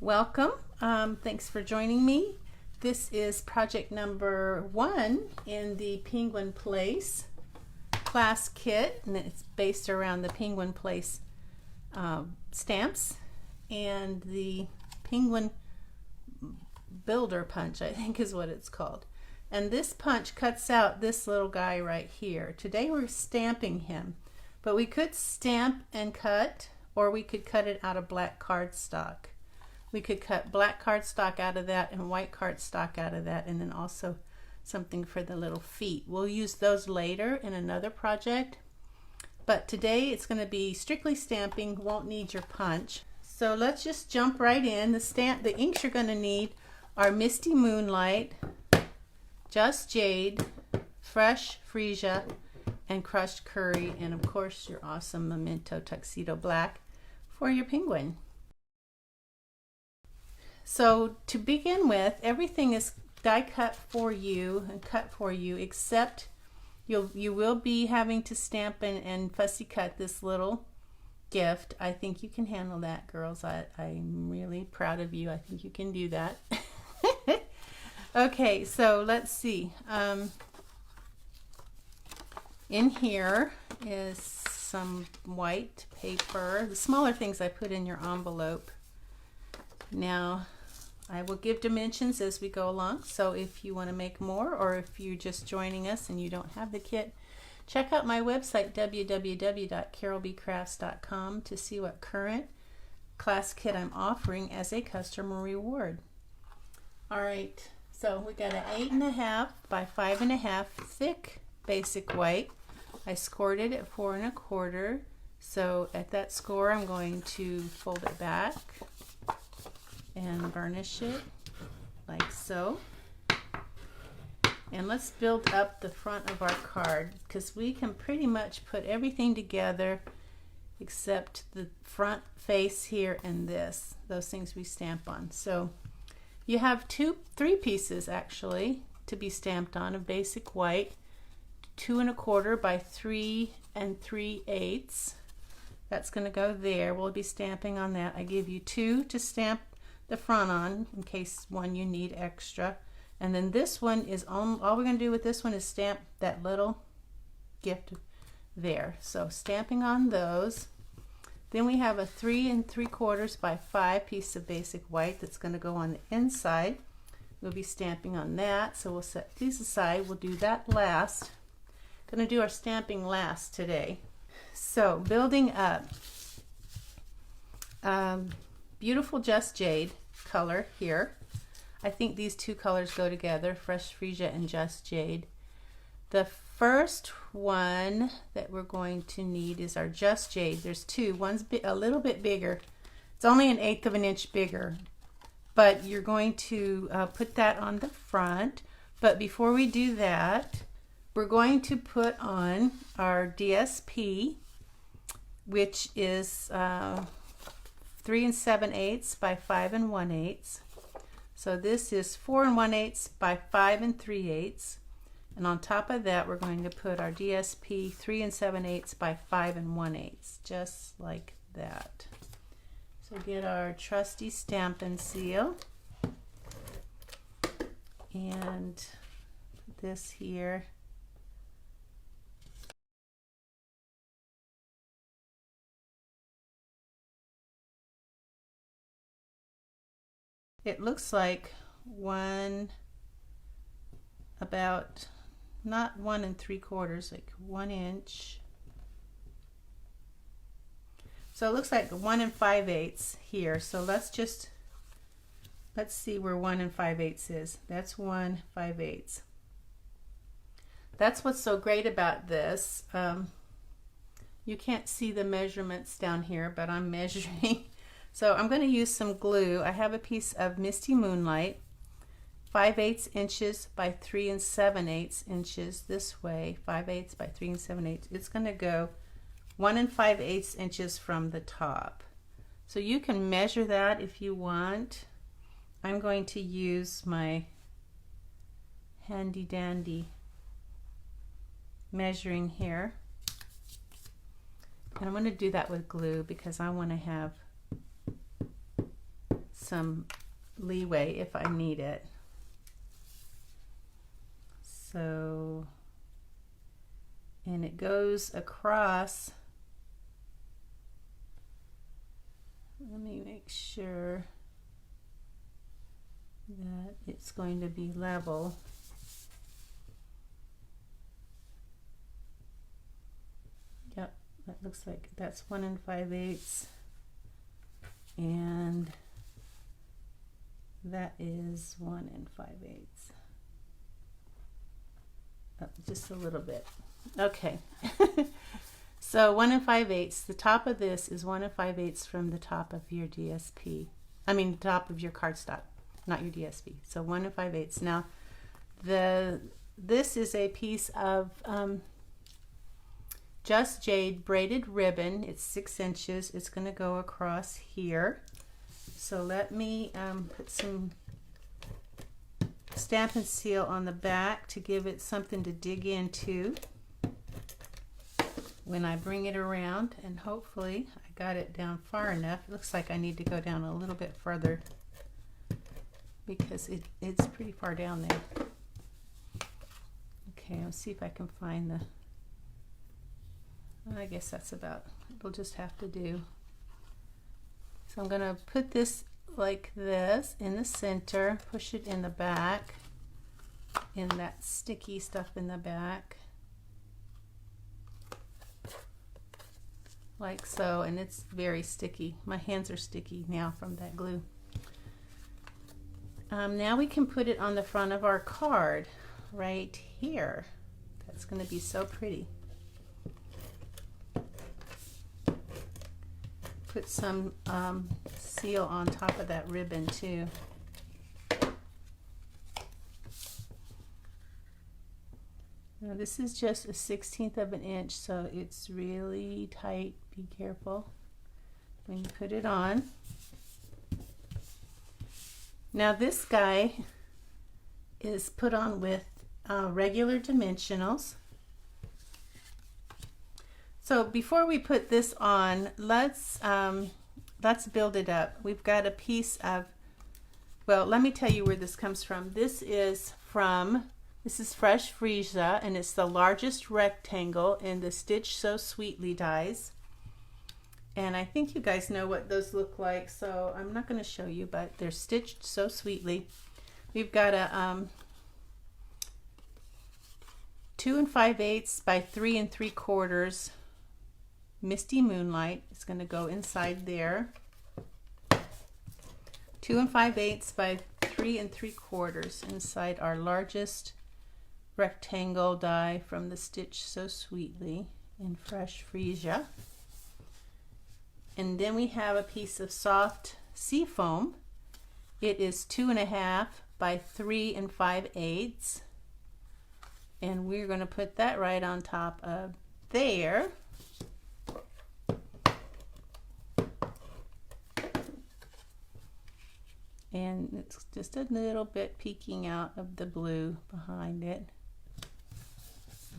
Welcome. Thanks for joining me. This is project number 1 in the Penguin Place class kit, and it's based around the Penguin Place stamps and the Penguin Builder punch, I think is what it's called. And this punch cuts out this little guy right here. Today we're stamping him, but we could stamp and cut, or we could cut it out of black cardstock. We could cut black cardstock out of that and white cardstock out of that, and then also something for the little feet. We'll use those later in another project, but today it's going to be strictly stamping. Won't need your punch. So let's just jump right in. The inks you're going to need are Misty Moonlight, Just Jade, Fresh Freesia, and Crushed Curry, and of course your awesome Memento Tuxedo Black for your penguin. So to begin with, everything is die cut for you and cut for you, except you will be having to stamp and fussy cut this little gift. I think you can handle that, girls. I'm really proud of you. I think you can do that. Okay, so let's see. In here is some white paper. The smaller things I put in your envelope. Now, I will give dimensions as we go along, so if you want to make more, or if you're just joining us and you don't have the kit, check out my website www.carolbcrafts.com to see what current class kit I'm offering as a customer reward. Alright, so we got an 8.5 by 5.5 thick basic white. I scored it at 4 1/4, so at that score I'm going to fold it back and burnish it like so. And let's build up the front of our card, because we can pretty much put everything together except the front face here and those things we stamp on. So you have three pieces actually to be stamped on of basic white, 2 1/4 by 3 3/8. That's going to go there. We'll be stamping on that. I give you 2 to stamp the front on in case one you need extra, and then this one is all we're going to do with this one is stamp that little gift there. So stamping on those. Then we have a 3 3/4 by 5 piece of basic white that's going to go on the inside. We'll be stamping on that, so we'll set these aside. We'll do that last. Going to do our stamping last today. So building up, beautiful Just Jade color here. I think these two colors go together, Fresh Freesia and Just Jade. The first one that we're going to need is our Just Jade. There's two. One's a little bit bigger. It's only 1/8 of an inch bigger, but you're going to put that on the front. But before we do that, we're going to put on our DSP, which is 3 7/8 by 5 1/8. So this is 4 1/8 by 5 3/8. And on top of that, we're going to put our DSP 3 7/8 by 5 1/8, just like that. So get our trusty Stampin' seal. And this here. It looks like about not 1 3/4, like 1 inch. So it looks like 1 5/8 here. So let's see where 1 5/8 is. That's 1 5/8. That's what's so great about this. You can't see the measurements down here, but I'm measuring. So I'm going to use some glue. I have a piece of Misty Moonlight, 5/8 inches by 3 7/8 inches this way, 5/8 by 3 7/8. It's going to go 1 5/8 inches from the top. So you can measure that if you want. I'm going to use my handy dandy measuring here. And I'm going to do that with glue because I want to have some leeway if I need it. So, and it goes across. Let me make sure that it's going to be level. Yep, that looks like that's 1 5/8, and that is 1 5/8. Oh, just a little bit. Okay. So 1 5/8. The top of this is 1 5/8 from the top of your DSP. I mean, the top of your cardstock, not your DSP. So 1 5/8. Now, this is a piece of Just Jade braided ribbon. It's 6 inches. It's going to go across here. So let me put some Stampin' Seal on the back to give it something to dig into when I bring it around, and hopefully I got it down far enough. It looks like I need to go down a little bit further because it's pretty far down there. Okay, I'll see if I can find the, I guess that's about, it'll just have to do. So I'm going to put this like this in the center, push it in the back, in that sticky stuff in the back, like so, and it's very sticky. My hands are sticky now from that glue. Now we can put it on the front of our card right here. That's going to be so pretty. Put some seal on top of that ribbon too. Now this is just a 1/16 of an inch, so it's really tight. Be careful when you put it on. Now this guy is put on with regular dimensionals. So before we put this on, let's build it up. We've got a piece of, well, let me tell you where this comes from. This is Fresh Freesia, and it's the largest rectangle in the Stitch So Sweetly dies. And I think you guys know what those look like, so I'm not going to show you, but they're stitched so sweetly. We've got a 2 5/8 by 3 3/4 Misty Moonlight. It's going to go inside there. 2 5/8 by 3 3/4 inside our largest rectangle die from the Stitch So Sweetly in Fresh Freesia. And then we have a piece of soft sea foam. It is 2 1/2 by 3 5/8, and we're going to put that right on top of there. And it's just a little bit peeking out of the blue behind it.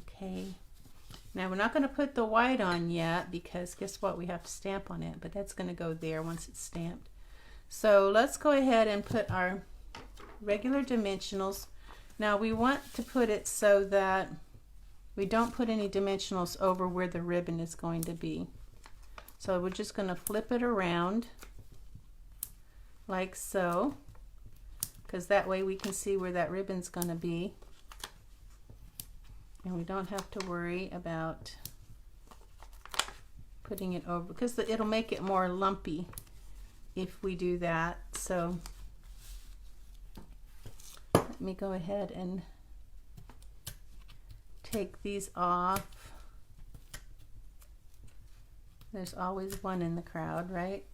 Okay, now we're not going to put the white on yet because guess what, we have to stamp on it, but that's going to go there once it's stamped. So let's go ahead and put our regular dimensionals. Now we want to put it so that we don't put any dimensionals over where the ribbon is going to be. So we're just going to flip it around like so, because that way we can see where that ribbon's going to be, and we don't have to worry about putting it over, because it'll make it more lumpy if we do that. So let me go ahead and take these off. There's always one in the crowd, right?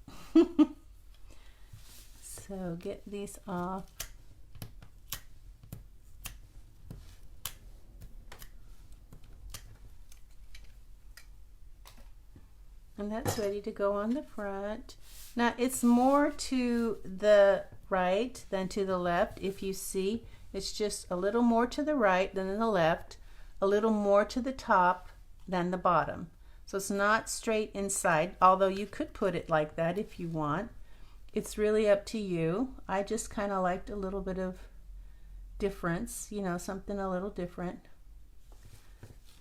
So get these off. And that's ready to go on the front. Now it's more to the right than to the left. If you see, it's just a little more to the right than the left, a little more to the top than the bottom. So it's not straight inside, although you could put it like that if you want. It's really up to you. I just kind of liked a little bit of difference, you know, something a little different.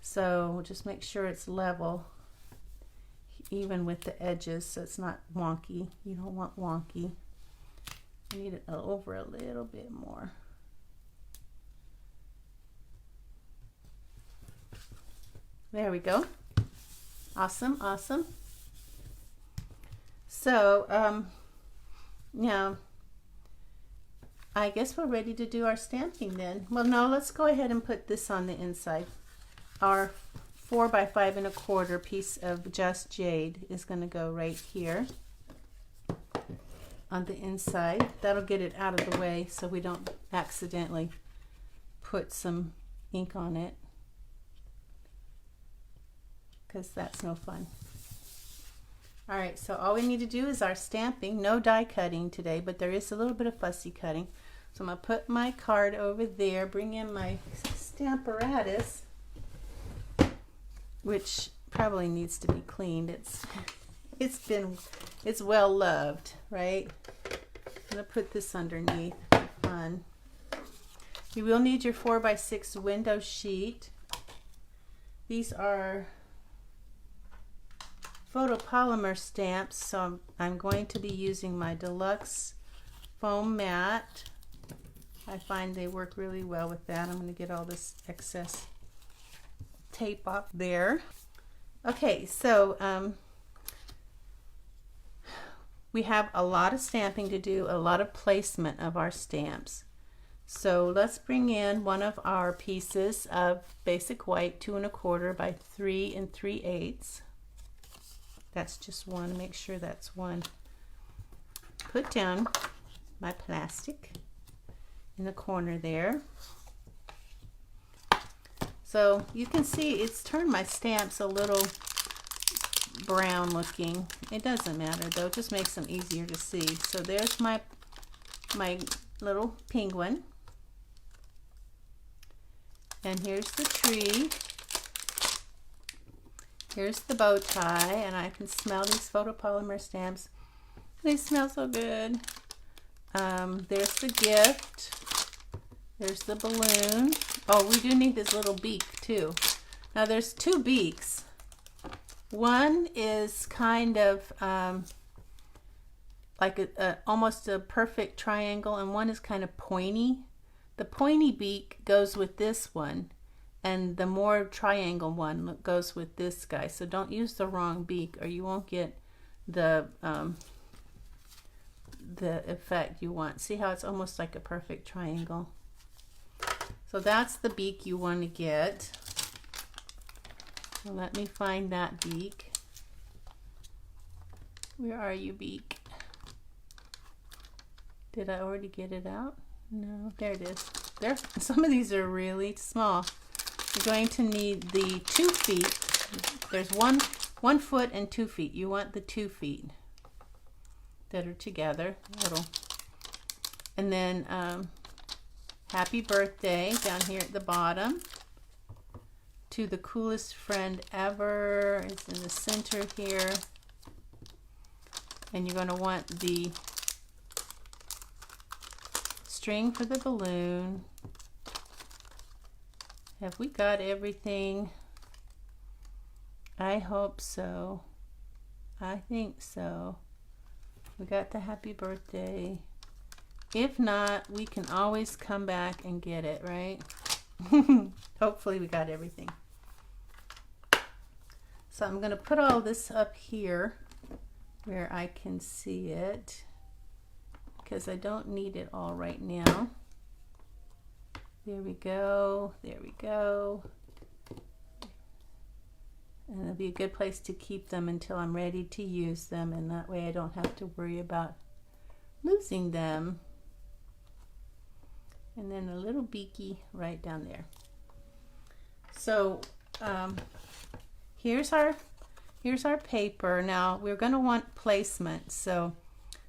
So just make sure it's level, even with the edges, so it's not wonky. You don't want wonky. I need it over a little bit more. There we go. Awesome, awesome. So, now, I guess we're ready to do our stamping then. Well, no, let's go ahead and put this on the inside. Our 4 by 5 1/4 piece of Just Jade is going to go right here on the inside. That'll get it out of the way so we don't accidentally put some ink on it, because that's no fun. All right, so all we need to do is our stamping. No die cutting today, but there is a little bit of fussy cutting. So I'm going to put my card over there, bring in my Stamparatus, which probably needs to be cleaned. It's well loved, right? I'm going to put this underneath for fun. You will need your 4 by 6 window sheet. These are photopolymer stamps, so I'm going to be using my deluxe foam mat. I find they work really well with that. I'm going to get all this excess tape off there. Okay, so we have a lot of stamping to do, a lot of placement of our stamps. So let's bring in one of our pieces of basic white 2 1/4 by 3 3/8. That's just one. Make sure that's one. Put down my plastic in the corner there. So you can see it's turned my stamps a little brown looking. It doesn't matter though, it just makes them easier to see. So there's my little penguin. And here's the tree. Here's the bow tie, and I can smell these photopolymer stamps. They smell so good. There's the gift. There's the balloon. Oh, we do need this little beak too. Now there's 2 beaks. One is kind of like almost a perfect triangle, and one is kind of pointy. The pointy beak goes with this one, and the more triangle one goes with this guy. So don't use the wrong beak, or you won't get the effect you want. See how it's almost like a perfect triangle? So that's the beak you want to get. So let me find that beak. Where are you, beak? Did I already get it out? No, there it is. There. Some of these are really small. You're going to need the 2 feet. There's one foot and 2 feet. You want the 2 feet that are together. And then happy birthday down here at the bottom. To the coolest friend ever. It's in the center here. And you're going to want the string for the balloon. Have we got everything? I hope so. I think so. We got the happy birthday. If not, we can always come back and get it, right? Hopefully we got everything. So I'm going to put all this up here where I can see it, because I don't need it all right now. There we go. There we go. And it'll be a good place to keep them until I'm ready to use them, and that way I don't have to worry about losing them. And then a little beaky right down there. So here's our paper. Now we're going to want placement. So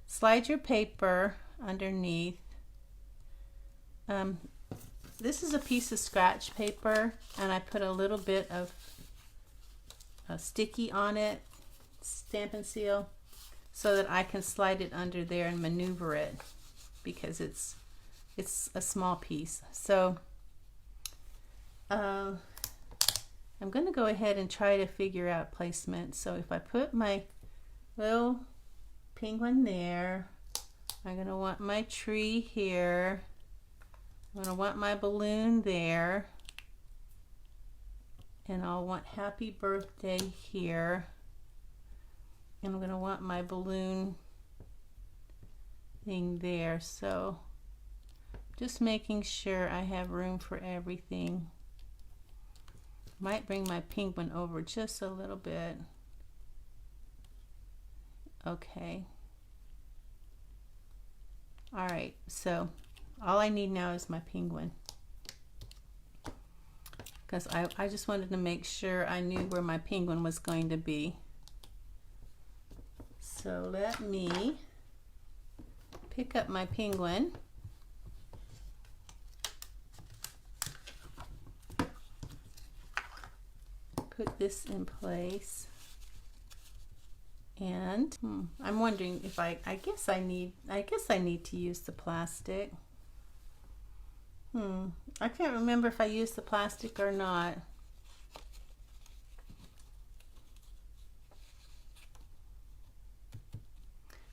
slide your paper underneath. This is a piece of scratch paper, and I put a little bit of sticky on it, Stampin' Seal. so that I can slide it under there and maneuver it, because it's a small piece. So I'm going to go ahead and try to figure out placement. So if I put my little penguin there, I'm going to want my tree here. I'm going to want my balloon there. And I'll want happy birthday here. And I'm going to want my balloon thing there. So just making sure I have room for everything. Might bring my penguin over just a little bit. Okay. All right, so all I need now is my penguin, because I just wanted to make sure I knew where my penguin was going to be. So let me pick up my penguin. Put this in place. And I'm wondering if I guess I need to use the plastic. I can't remember if I used the plastic or not.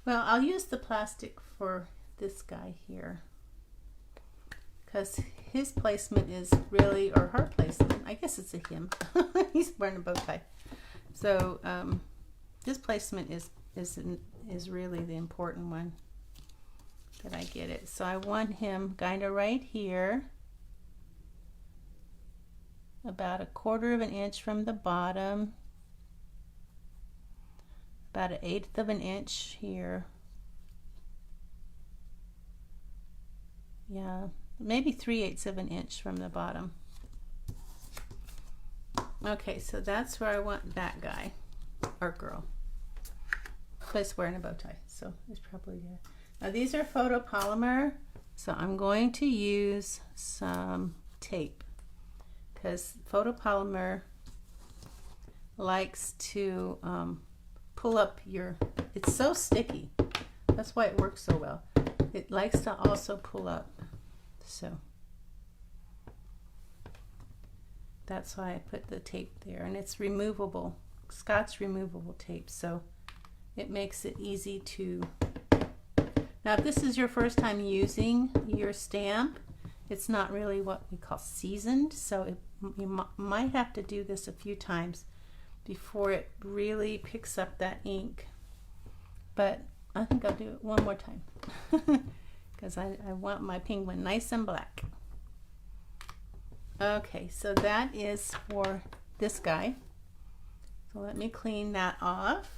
Well, I'll use the plastic for this guy here, because his placement is really, or her placement, I guess it's a him. He's wearing a bow tie. So this placement is really the important one, that I get it. So I want him kind of right here, about 1/4 of an inch from the bottom, about 1/8 of an inch here. Yeah, maybe 3/8 of an inch from the bottom. Okay, so that's where I want that guy or girl. But it's wearing a bow tie, so it's probably there. Now these are photopolymer, so I'm going to use some tape, because photopolymer likes to pull up your, it's so sticky. That's why it works so well. It likes to also pull up. So that's why I put the tape there, and it's removable, Scotch removable tape, so it makes it easy to. Now if this is your first time using your stamp, it's not really what we call seasoned, so you might have to do this a few times before it really picks up that ink. But I think I'll do it one more time because I want my penguin nice and black. Okay, so that is for this guy. So let me clean that off.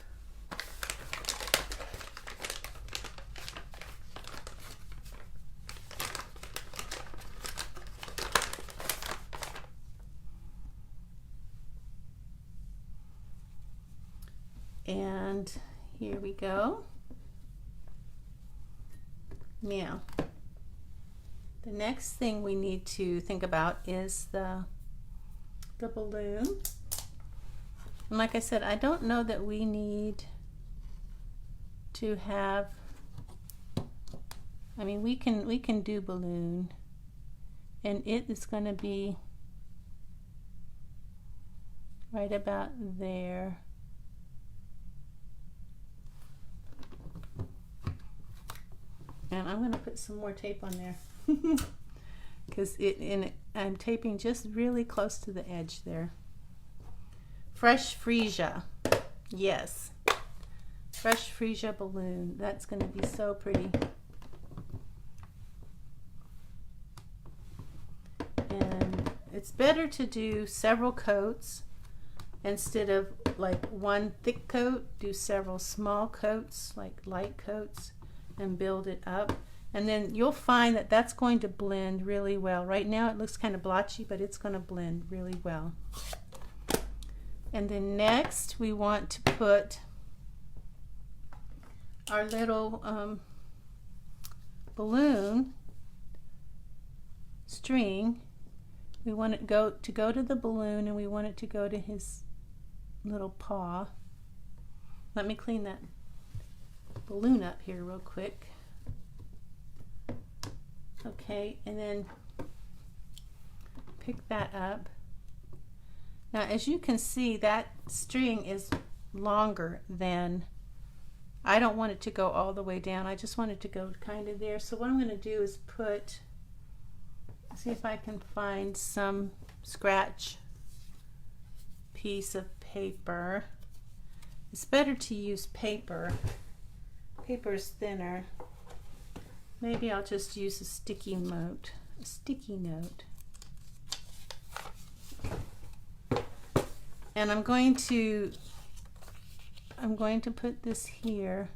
And here we go. Now, the next thing we need to think about is the balloon. And like I said, I don't know that we need to have, I mean, we can do balloon, and it is going to be right about there. And I'm going to put some more tape on there because I'm taping just really close to the edge there. Fresh freesia, yes, fresh freesia balloon. That's going to be so pretty. And it's better to do several coats instead of like one thick coat. Do several small coats, like light coats, and build it up, and then you'll find that that's going to blend really well. Right now it looks kind of blotchy, but it's going to blend really well. And then next we want to put our little balloon string. We want it to go to the balloon, and we want it to go to his little paw. Let me clean that balloon up here real quick. Okay, and then pick that up. Now, as you can see, that string is longer than, I don't want it to go all the way down. I just want it to go kind of there. So what I'm going to do is see if I can find some scratch piece of paper. It's better to use paper. Paper's thinner. Maybe I'll just use a sticky note. And I'm going to put this here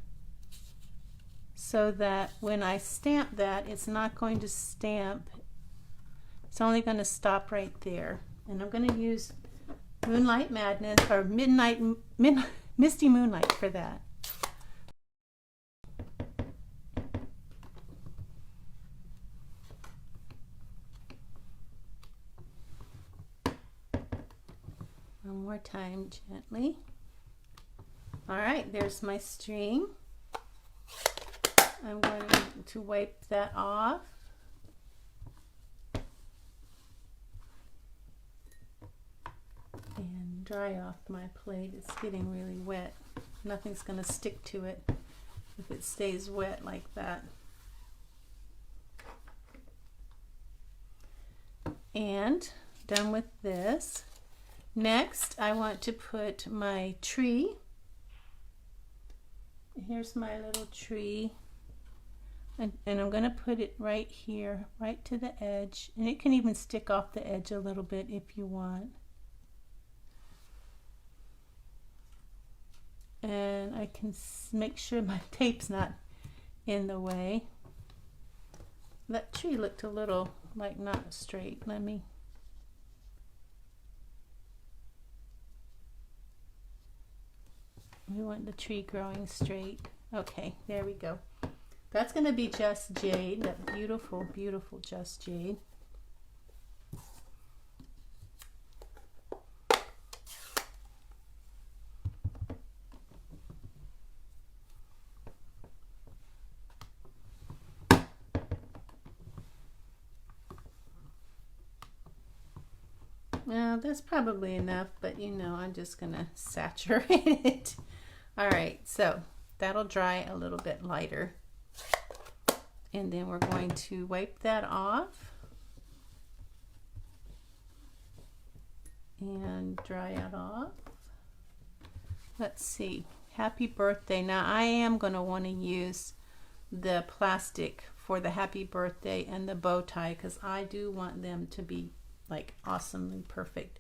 so that when I stamp that, it's not going to stamp. It's only going to stop right there. And I'm going to use Moonlight Madness or Misty Moonlight for that. One more time, gently. All right, there's my string. I'm going to wipe that off. And dry off my plate. It's getting really wet. Nothing's going to stick to it if it stays wet like that. And done with this. Next, I want to put my tree. Here's my little tree. And I'm going to put it right here, right to the edge. And it can even stick off the edge a little bit if you want. And I can make sure my tape's not in the way. That tree looked a little like not straight. We want the tree growing straight. Okay, there we go. That's going to be Just Jade, that beautiful, beautiful Just Jade. Well, that's probably enough, but you know, I'm just going to saturate it. All right, so that'll dry a little bit lighter. And then we're going to wipe that off and dry it off. Let's see, happy birthday. Now I am going to want to use the plastic for the happy birthday and the bow tie because I do want them to be like awesomely perfect.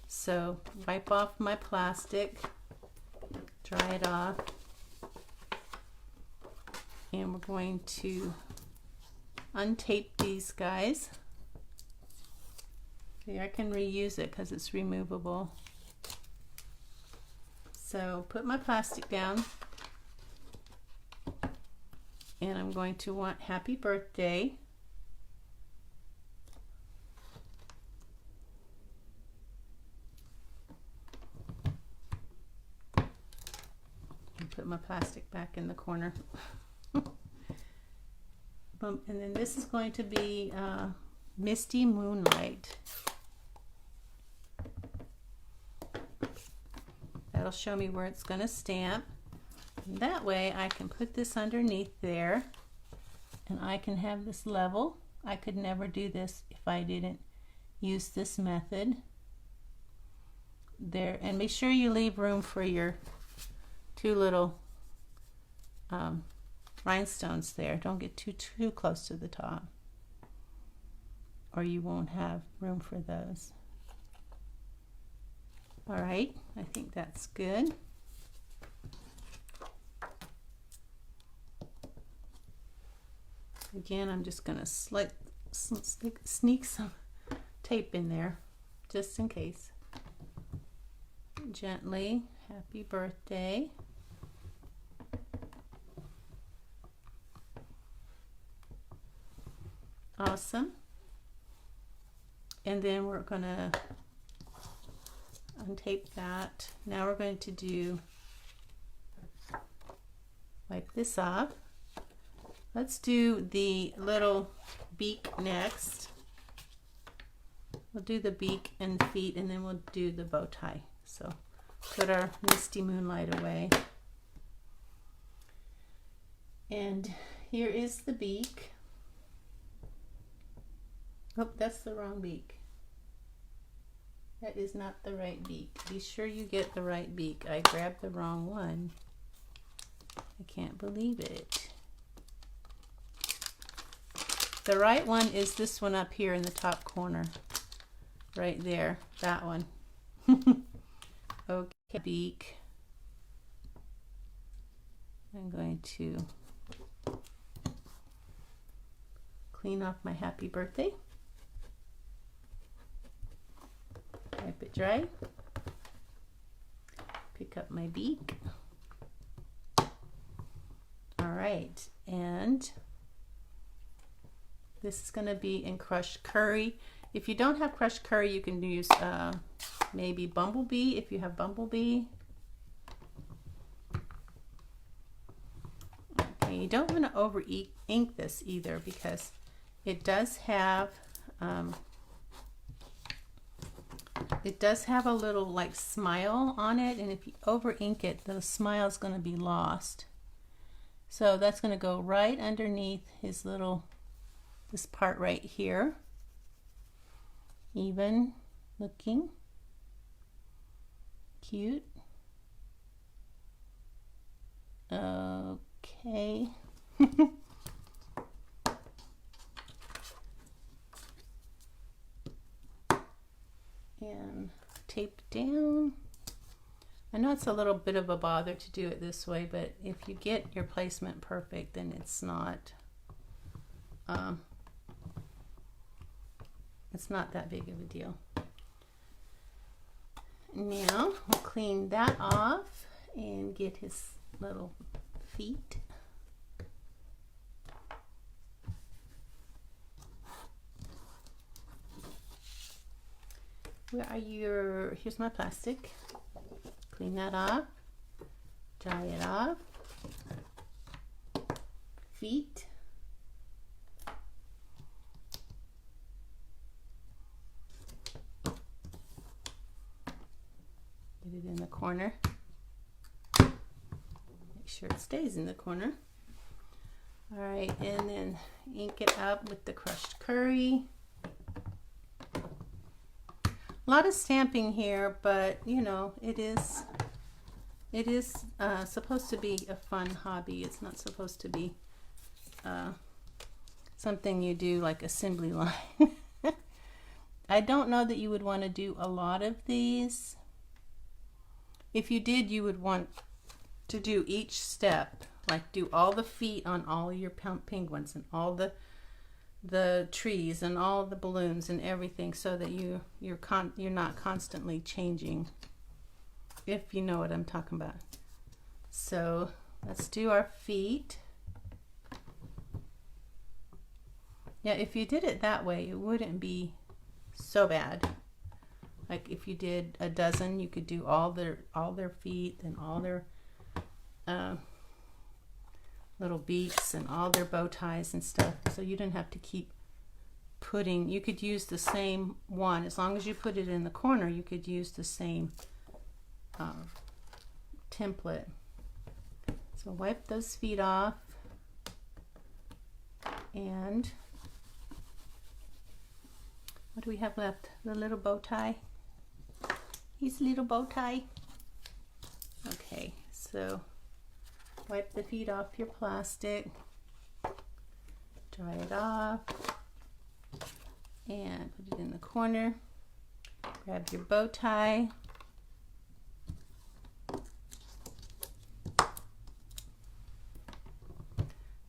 So wipe off my plastic, dry it off, and we're going to untape these guys. See, I can reuse it because it's removable. So put my plastic down, and I'm going to want happy birthday. Put my plastic back in the corner. And then this is going to be Misty Moonlight. That'll show me where it's going to stamp. And that way I can put this underneath there and I can have this level. I could never do this if I didn't use this method. There, and be sure you leave room for your two little rhinestones there. Don't get too close to the top or you won't have room for those. All right, I think that's good. Again, I'm just going to sneak some tape in there just in case. Gently, happy birthday. Awesome. And then we're going to untape that. Now we're going to do Wipe this off. Let's do the little beak next. We'll do the beak and feet, and then we'll do the bow tie. So put our Misty Moonlight away. And here is the beak. Oh, that's the wrong beak. That is not the right beak. Be sure you get the right beak. I grabbed the wrong one. I can't believe it. The right one is this one up here in the top corner. Right there, that one. Okay, beak. I'm going to clean off my happy birthday. Wipe it dry. Pick up my beak. All right, and this is going to be in crushed curry. If you don't have crushed curry, you can use maybe bumblebee if you have bumblebee. Okay, you don't want to over ink this either, because it does have a little like smile on it, and if you over ink it, the smile is going to be lost. So that's going to go right underneath his little, this part right here. Even looking. Cute. Okay. And tape down. I know it's a little bit of a bother to do it this way, but if you get your placement perfect, then it's not that big of a deal. Now we'll clean that off and get his little feet. Where are your, here's my plastic. Clean that off, dry it off. Feet. Get it in the corner. Make sure it stays in the corner. All right, and then ink it up with the crushed curry. A lot of stamping here, but you know, it is supposed to be a fun hobby. It's not supposed to be something you do like assembly line. I don't know that you would want to do a lot of these. If you did, you would want to do each step, like do all the feet on all your penguins and all the trees and all the balloons and everything, so that you're not constantly changing, if you know what I'm talking about. So let's do our feet. Yeah, if you did it that way, it wouldn't be so bad. Like if you did a dozen, you could do all their feet and all their little beaks and all their bow ties and stuff, so you didn't have to keep putting, you could use the same one. As long as you put it in the corner, you could use the same template. So wipe those feet off, and what do we have left? The little bow tie. His little bow tie. Okay, so wipe the feet off your plastic, dry it off, and put it in the corner. Grab your bow tie.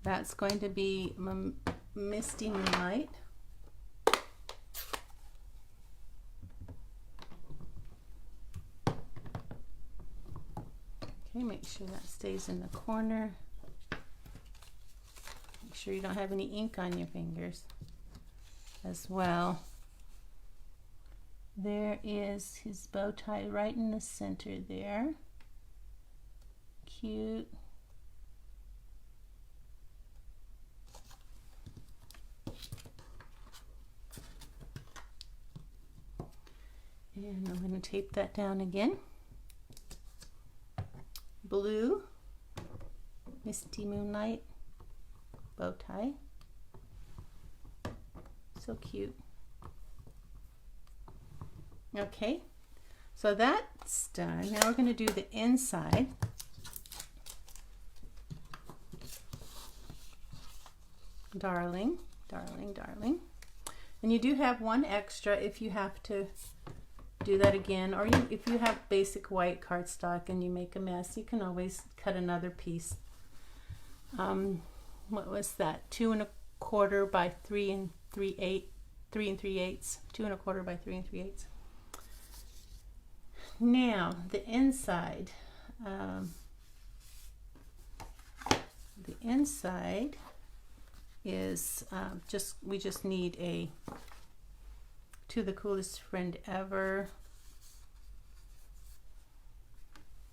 That's going to be Misty Moonlight. Okay, make sure that stays in the corner. Make sure you don't have any ink on your fingers as well. There is his bow tie right in the center there. Cute. And I'm going to tape that down again. Blue, Misty Moonlight bow tie. So cute. Okay, so that's done. Now we're going to do the inside. Darling, darling, darling. And you do have one extra if you have to do that again, or if you have basic white cardstock and you make a mess, you can always cut another piece. What was that? 2 1/4 by 3 3/8. 2 1/4 by 3 3/8. Now the inside. The inside is we just need a To the Coolest Friend Ever.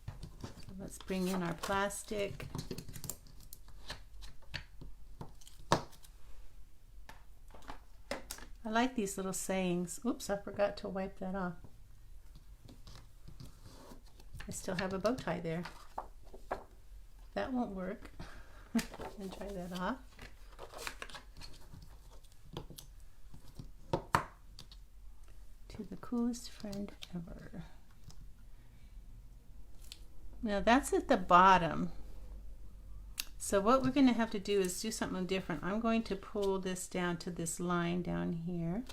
So let's bring in our plastic. I like these little sayings. Oops, I forgot to wipe that off. I still have a bow tie there. That won't work. And try that off. To the Coolest Friend Ever. Now that's at the bottom. So what we're going to have to do is do something different. I'm going to pull this down to this line down here.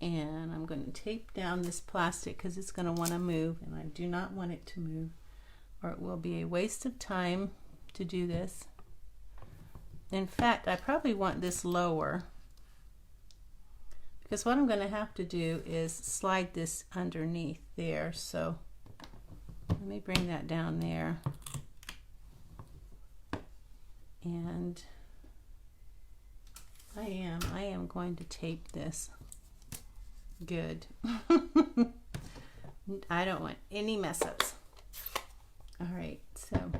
And I'm going to tape down this plastic because it's going to want to move, and I do not want it to move, or it will be a waste of time to do this. In fact, I probably want this lower, because what I'm going to have to do is slide this underneath there. So let me bring that down there. And I am going to tape this good. I don't want any mess ups. All right, so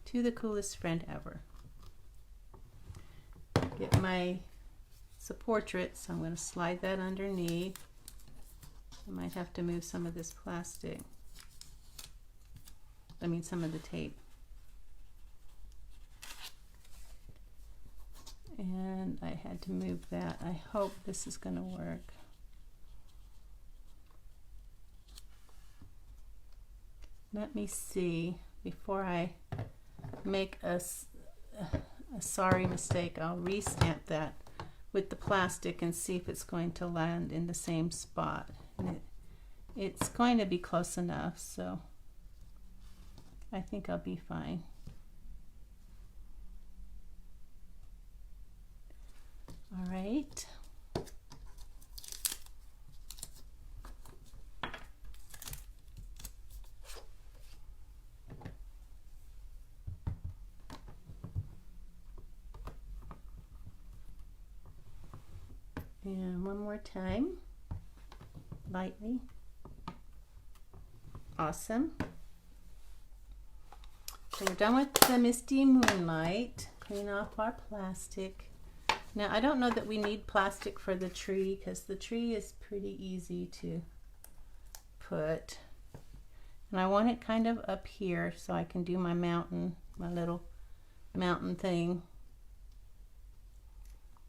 To the Coolest Friend Ever. Get my portrait, so I'm going to slide that underneath. I might have to move some of this plastic. I mean some of the tape. And I had to move that. I hope this is going to work. Let me see. Before I make a sorry mistake, I'll re-stamp that with the plastic and see if it's going to land in the same spot. And it's going to be close enough, so I think I'll be fine. All right. And one more time, lightly. Awesome. So we're done with the Misty Moonlight. Clean off our plastic. Now I don't know that we need plastic for the tree, because the tree is pretty easy to put. And I want it kind of up here so I can do my mountain, my little mountain thing.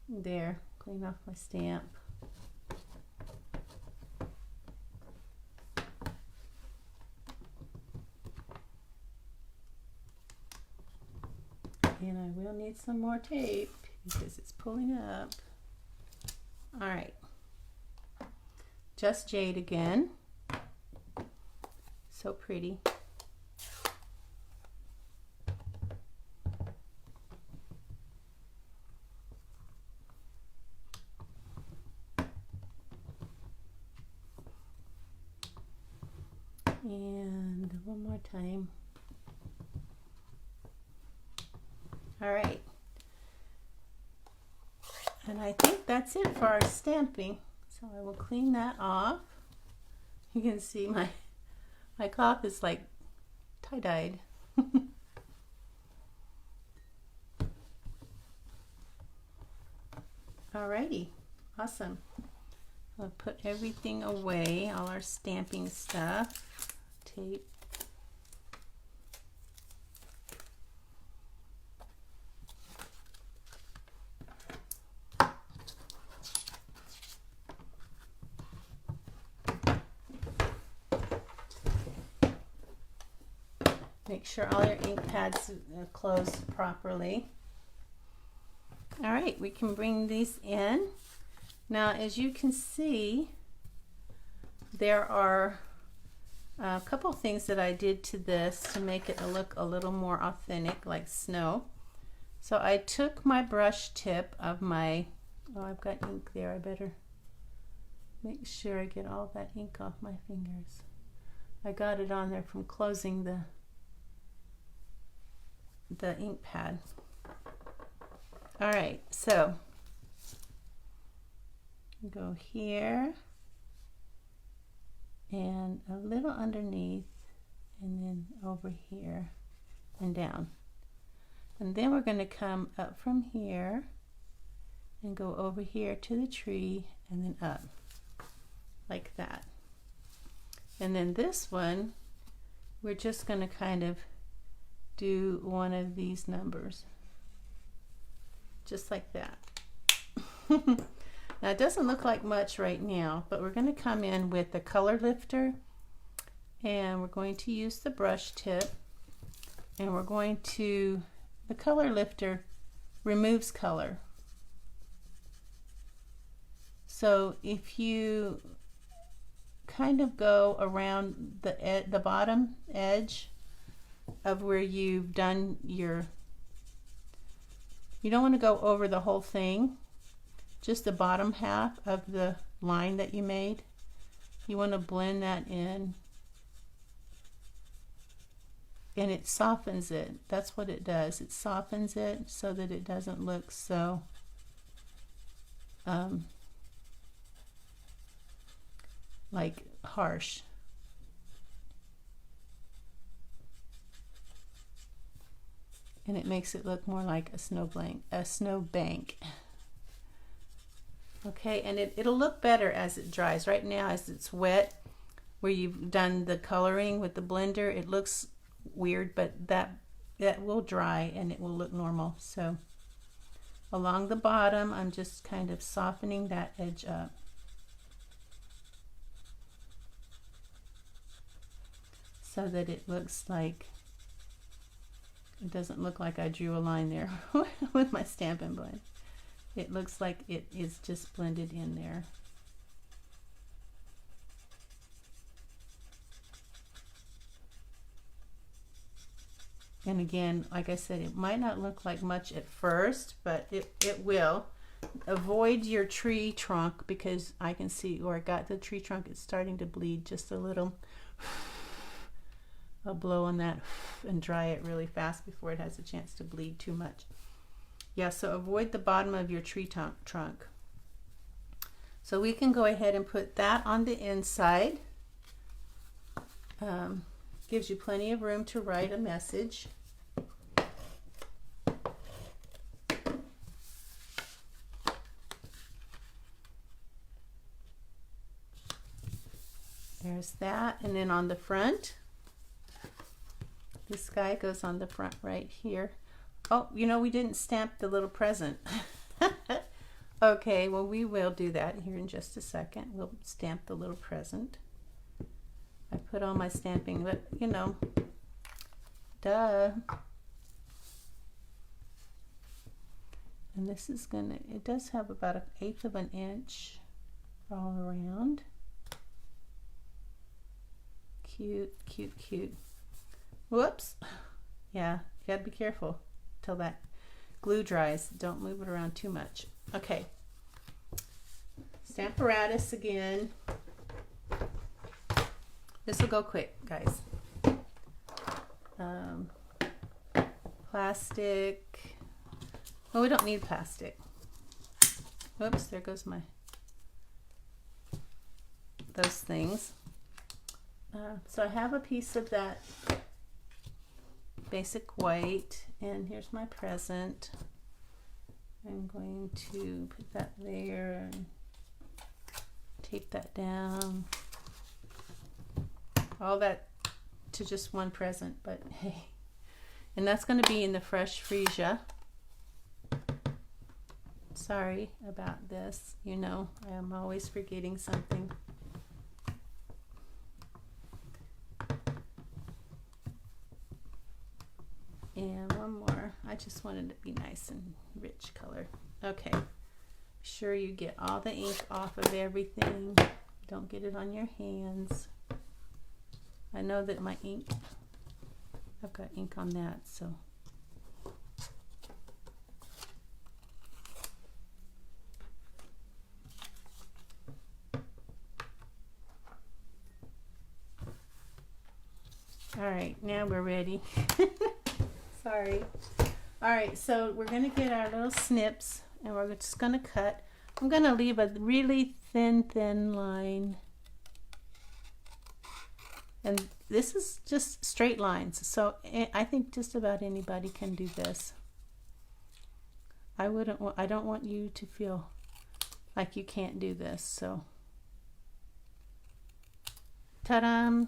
There. Clean off my stamp. And I will need some more tape because it's pulling up. All right. Just Jade again. So pretty. And one more time. All right. And I think that's it for our stamping. So I will clean that off. You can see my cloth is like tie-dyed. Alrighty, awesome. I'll put everything away, all our stamping stuff, tape. Make sure all your ink pads are closed properly. All right, we can bring these in. Now, as you can see, there are a couple of things that I did to this to make it look a little more authentic, like snow. So I took my brush tip of my, oh, I've got ink there. I better make sure I get all that ink off my fingers. I got it on there from closing the ink pad. All right, so go here and a little underneath and then over here and down. And then we're going to come up from here and go over here to the tree and then up like that. And then this one, we're just going to kind of do one of these numbers, just like that. Now it doesn't look like much right now, but we're going to come in with the color lifter and we're going to use the brush tip and we're going to, the color lifter removes color. So if you kind of go around the bottom edge of where you've done your, you don't want to go over the whole thing, just the bottom half of the line that you made. You want to blend that in and it softens it. That's what it does. It softens it so that it doesn't look so like harsh. And it makes it look more like a snow bank. Okay, and it'll look better as it dries. Right now, as it's wet, where you've done the coloring with the blender, it looks weird, but that will dry and it will look normal. So along the bottom, I'm just kind of softening that edge up. So that it looks like, it doesn't look like I drew a line there with my Stampin' blend. It looks like it is just blended in there. And again, like I said, it might not look like much at first, but it will. Avoid your tree trunk because I can see where I got the tree trunk, it's starting to bleed just a little. I'll blow on that and dry it really fast before it has a chance to bleed too much. Yeah, so avoid the bottom of your tree trunk. So we can go ahead and put that on the inside. Gives you plenty of room to write a message. There's that, and then on the front, this guy goes on the front right here. Oh, you know, we didn't stamp the little present. Okay, well, we will do that here in just a second. We'll stamp the little present. I put all my stamping, but you know, duh. And this is gonna, it does have about 1/8 of an inch all around. Cute, cute, cute. Whoops. Yeah, you gotta be careful till that glue dries. Don't move it around too much. Okay. Stamparatus again. This will go quick, guys. Plastic. Oh, we don't need plastic. Whoops, there goes those things. So I have a piece of that basic white, and here's my present. I'm going to put that there and tape that down. All that to just one present, but hey. And that's going to be in the fresh freesia. Sorry about this. You know, I am always forgetting something. And one more. I just wanted it to be nice and rich color. Okay. Be sure you get all the ink off of everything. Don't get it on your hands. I know that my ink, I've got ink on that, so. All right, now we're ready. Sorry. All right, so we're gonna get our little snips and we're just gonna cut. I'm gonna leave a really thin line. And this is just straight lines. So I think just about anybody can do this. I don't want you to feel like you can't do this, so. Ta-da!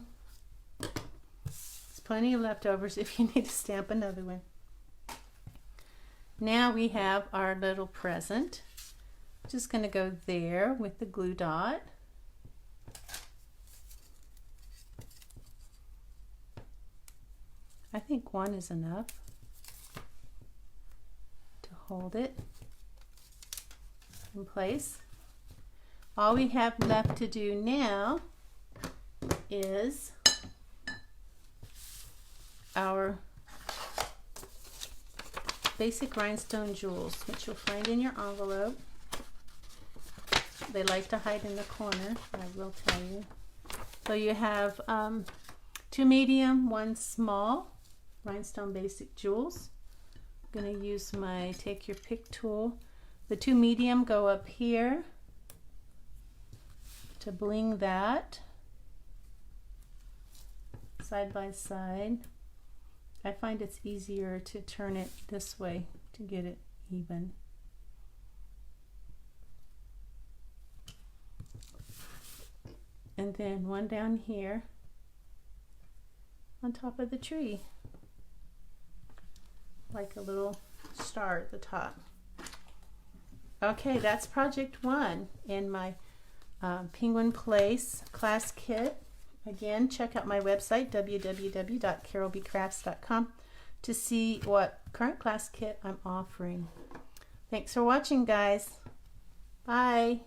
There's plenty of leftovers if you need to stamp another one. Now we have our little present. Just gonna go there with the glue dot. I think one is enough to hold it in place. All we have left to do now is our basic rhinestone jewels, which you'll find in your envelope. They like to hide in the corner, I will tell you. So you have 2 medium, 1 small rhinestone basic jewels. I'm going to use my take your pick tool. The 2 medium go up here to bling that side by side. I find it's easier to turn it this way to get it even. And then one down here on top of the tree, like a little star at the top. Okay, that's project 1 in my Penguin Place class kit. Again, check out my website, www.carolbcrafts.com, to see what current class kit I'm offering. Thanks for watching, guys. Bye.